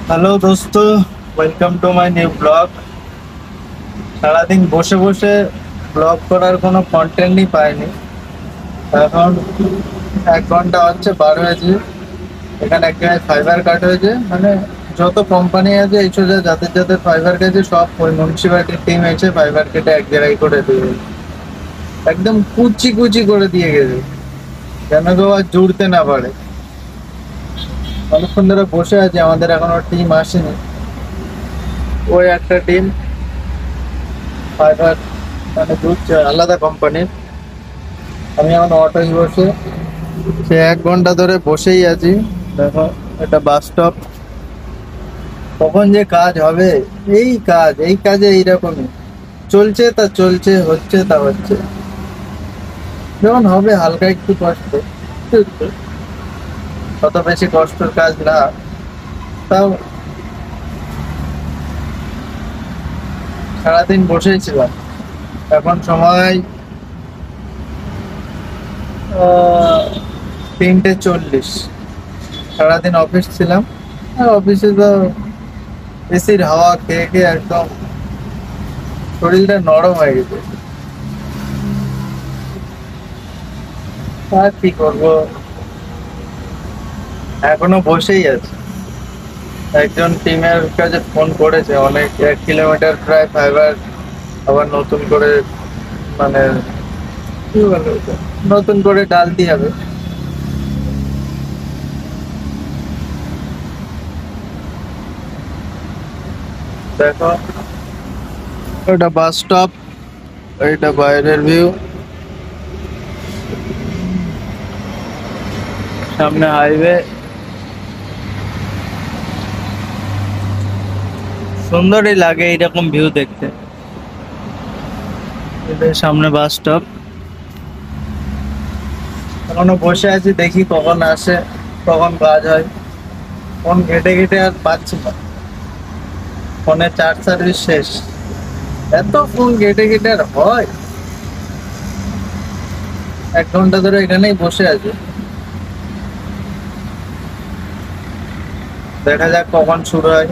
Hello দোস্ত, welcome to my new blog. সারাদিন বসে বসে ব্লগ করার কোনো কন্টেন্টই পাইনি। এখন 1 ঘন্টা হচ্ছে বার হয়েছে। এখানে এক জায়গায় ফাইবার কাট হয়েছে, মানে যত কোম্পানি আছে এই সোজা যাদের যাদের ফাইবার গেছে সব ওই মিউনিসিপ্যালিটির টিম এসে ফাইবার কেটে এক জায়গায় করে দিয়ে গেছে। একদম কুচি কুচি করে দিয়ে গেছে, যেন কেউ আর জুড়তে না পারে। অনেকক্ষণ ধরে বসে আছে, আমাদের এখনো টিম আসেনি। ওই একটা টিম ফাইবার মানে জুড়ছে আলাদা কোম্পানির। আমি এখন অটোয় বসে সে 1 ঘন্টা ধরে বসেই আছি। দেখো, এটা বাস স্টপ। কখন যে কাজ হবে, এই কাজে এইরকমই চলছে তা চলছে, হচ্ছে তা হচ্ছে। যেমন হবে হালকা একটু কষ্ট, একটু, অত বেশি কষ্টের কাজ না। তাও সারাদিন বসেই ছিলাম। এখন সময় 3:40। সারাদিন অফিস ছিলাম, আর অফিসে তো এসির হাওয়া খেয়ে খেয়ে একদম শরীরটা নরম হয়ে গেছে। আর কি করবো, এখনো বসেই আছে। একজন টিমের কাছে ফোন করেছে, অনেক 1 কিলোমিটার প্রায় ফাইবার আবার নতুন করে, মানে কি বলে ওটা? নতুন করে ডালতে হবে। দেখো, ওটা বাস স্টপ, এটা বাইরের ভিউ। সামনে হাইওয়ে, সুন্দরই লাগে এইরকম ভিউ দেখতে। এটা সামনে বাস স্টপ। এখনো বসে আছি, দেখি কখন আসে, কখন কাজ হয়। ফোন ঘেটে ঘেটে আর পাচ্ছি না, ফোনে চার্জ সার্ভিস শেষ। এত ফোন ঘেটে ঘেটে আর হয়? 1 ঘন্টা ধরে এখানেই বসে আছে। দেখা যাক কখন শুরু হয়।